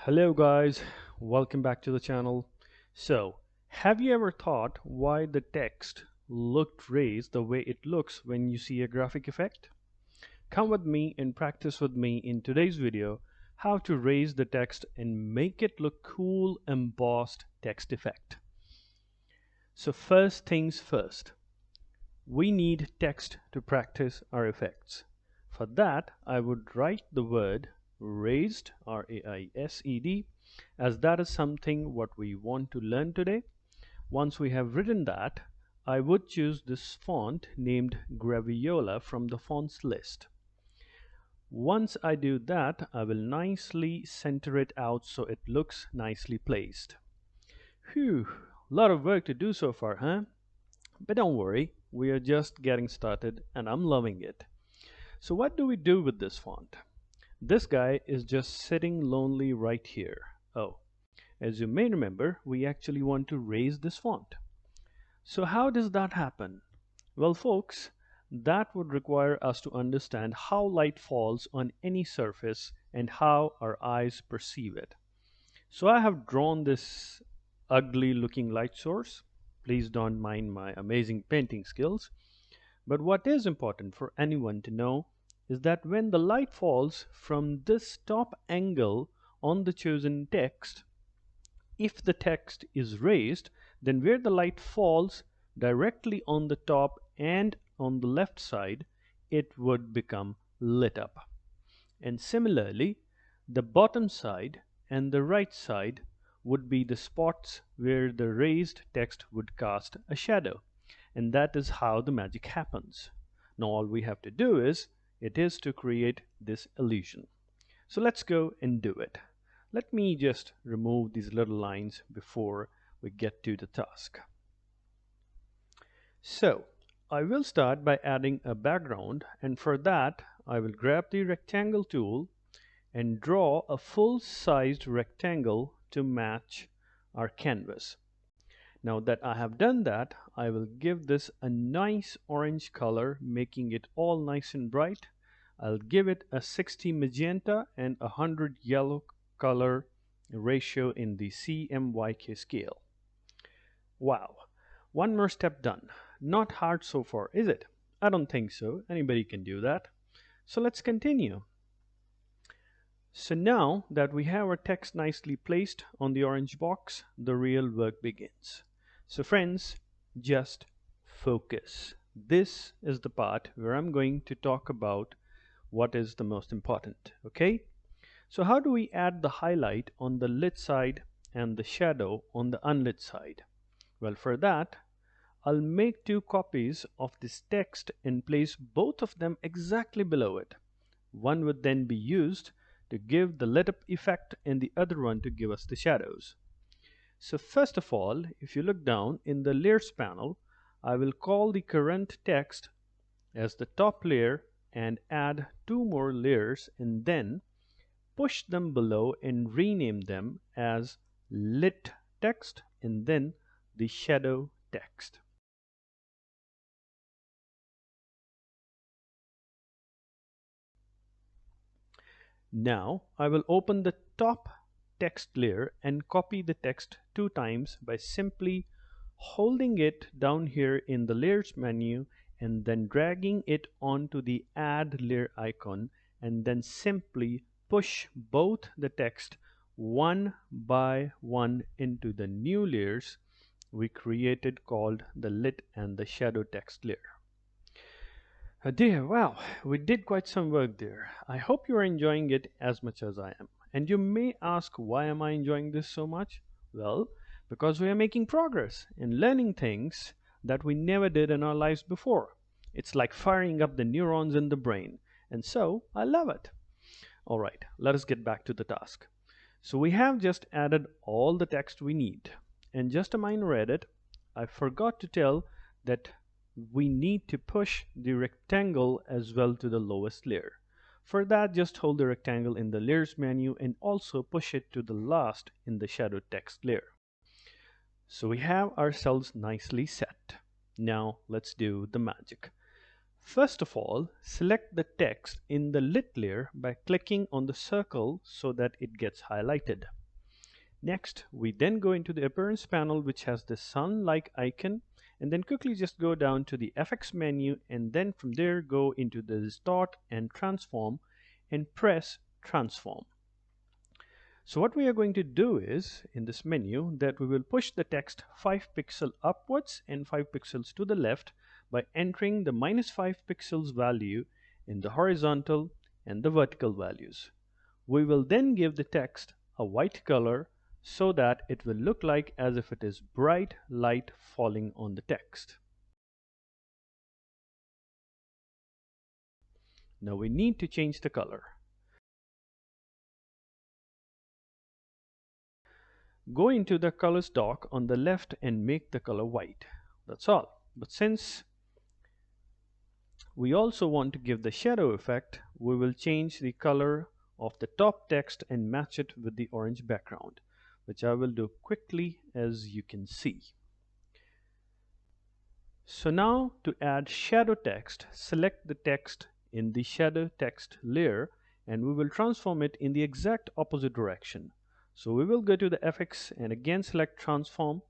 Hello guys, welcome back to the channel. So, have you ever thought why the text looked raised the way it looks when you see a graphic effect? Come with me and practice with me in today's video how to raise the text and make it look cool embossed text effect. So first things first, we need text to practice our effects. For that, I would write the word raised, R-A-I-S-E-D, as that is something what we want to learn today. Once we have written that, I would choose this font named Graviola from the fonts list. Once I do that, I will nicely center it out so it looks nicely placed. Phew, lot of work to do so far, huh? But don't worry, we are just getting started and I'm loving it. So what do we do with this font? This guy is just sitting lonely right here. Oh, as you may remember, we actually want to raise this font. So how does that happen? Well, folks, that would require us to understand how light falls on any surface and how our eyes perceive it. So I have drawn this ugly looking light source. Please don't mind my amazing painting skills. But what is important for anyone to know is that when the light falls from this top angle on the chosen text, if the text is raised, then where the light falls directly on the top and on the left side, it would become lit up. And similarly, the bottom side and the right side would be the spots where the raised text would cast a shadow. And that is how the magic happens. Now all we have to do is to create this illusion. So let's go and do it. Let me just remove these little lines before we get to the task. So I will start by adding a background, and for that I will grab the rectangle tool and draw a full-sized rectangle to match our canvas. Now that I have done that, I will give this a nice orange color, making it all nice and bright. I'll give it a 60 magenta and 100 yellow color ratio in the CMYK scale. Wow, one more step done. Not hard so far, is it? I don't think so. Anybody can do that. So let's continue. So now that we have our text nicely placed on the orange box, the real work begins. So friends, just focus. This is the part where I'm going to talk about what is the most important, okay? So how do we add the highlight on the lit side and the shadow on the unlit side? Well, for that, I'll make two copies of this text and place both of them exactly below it. One would then be used to give the lit up effect and the other one to give us the shadows. So first of all, if you look down in the layers panel, I will call the current text as the top layer and add two more layers and then push them below and rename them as lit text and then the shadow text. Now I will open the top text layer and copy the text two times by simply holding it down here in the layers menu and then dragging it onto the add layer icon and then simply push both the text one by one into the new layers we created called the lit and the shadow text layer. Dear, wow, we did quite some work there. I hope you are enjoying it as much as I am. And you may ask, why am I enjoying this so much? Well, because we are making progress and learning things that we never did in our lives before. It's like firing up the neurons in the brain. And so, I love it. Alright, let us get back to the task. So we have just added all the text we need. And just a minor edit, I forgot to tell that we need to push the rectangle as well to the lowest layer. For that, just hold the rectangle in the layers menu and also push it to the last in the shadow text layer. So we have ourselves nicely set. Now let's do the magic. First of all, select the text in the lit layer by clicking on the circle so that it gets highlighted. Next, we then go into the appearance panel, which has the sun-like icon, and then quickly just go down to the FX menu, and then from there go into the distort and transform and press transform. So what we are going to do is, in this menu, that we will push the text 5 pixels upwards and 5 pixels to the left by entering the -5 pixels value in the horizontal and the vertical values. We will then give the text a white color so that it will look like as if it is bright light falling on the text. Now we need to change the color. Go into the colors dock on the left and make the color white. That's all. But since we also want to give the shadow effect, we will change the color of the top text and match it with the orange background, which I will do quickly as you can see. So now to add shadow text, select the text in the shadow text layer and we will transform it in the exact opposite direction. So we will go to the FX and again select transform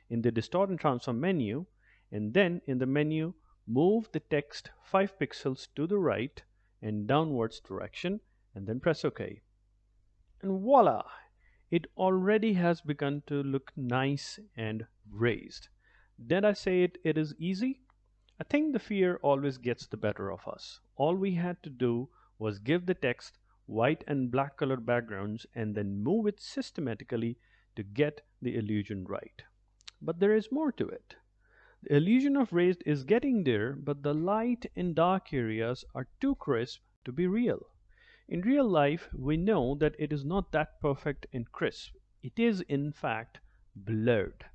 in the distort and transform menu, and then in the menu move the text 5 pixels to the right and downwards direction and then press OK. And voila! It already has begun to look nice and raised. Did I say it is easy? I think the fear always gets the better of us. All we had to do was give the text white and black colored backgrounds and then move it systematically to get the illusion right. But there is more to it. The illusion of raised is getting there, but the light and dark areas are too crisp to be real. In real life, we know that it is not that perfect and crisp. It is, in fact, blurred,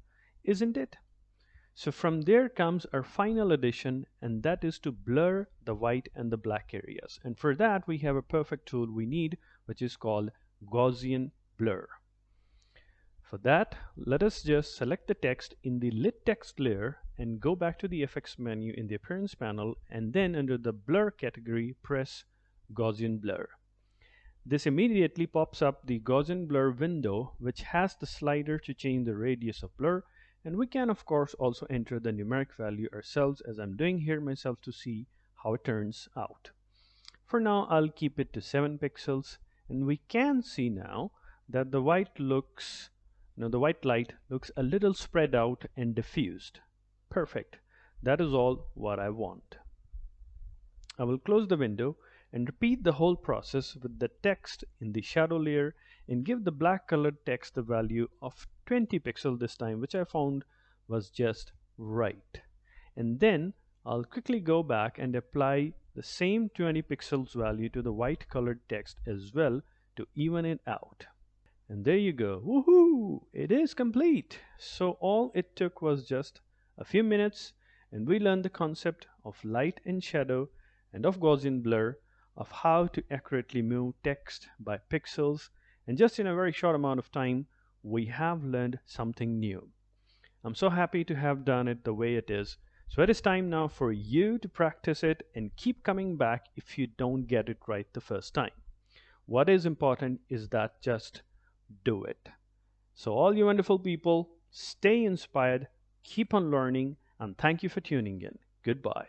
isn't it? So from there comes our final addition, and that is to blur the white and the black areas. And for that, we have a perfect tool we need, which is called Gaussian blur. For that, let us just select the text in the lit text layer and go back to the FX menu in the appearance panel, and then under the blur category, press Gaussian blur. This immediately pops up the Gaussian blur window, which has the slider to change the radius of blur, and we can of course also enter the numeric value ourselves, as I'm doing here myself, to see how it turns out. For now, I'll keep it to 7 pixels, and we can see now that the white light looks a little spread out and diffused. Perfect. That is all what I want. I will close the window and repeat the whole process with the text in the shadow layer and give the black colored text the value of 20 pixels this time, which I found was just right. And then I'll quickly go back and apply the same 20 pixels value to the white colored text as well to even it out. And there you go. Woohoo! It is complete. So all it took was just a few minutes, and we learned the concept of light and shadow and of Gaussian blur, of how to accurately move text by pixels, and just in a very short amount of time we have learned something new. I'm so happy to have done it the way it is. So it is time now for you to practice it and keep coming back if you don't get it right the first time. What is important is that just do it. So all you wonderful people, stay inspired, keep on learning, and thank you for tuning in. Goodbye.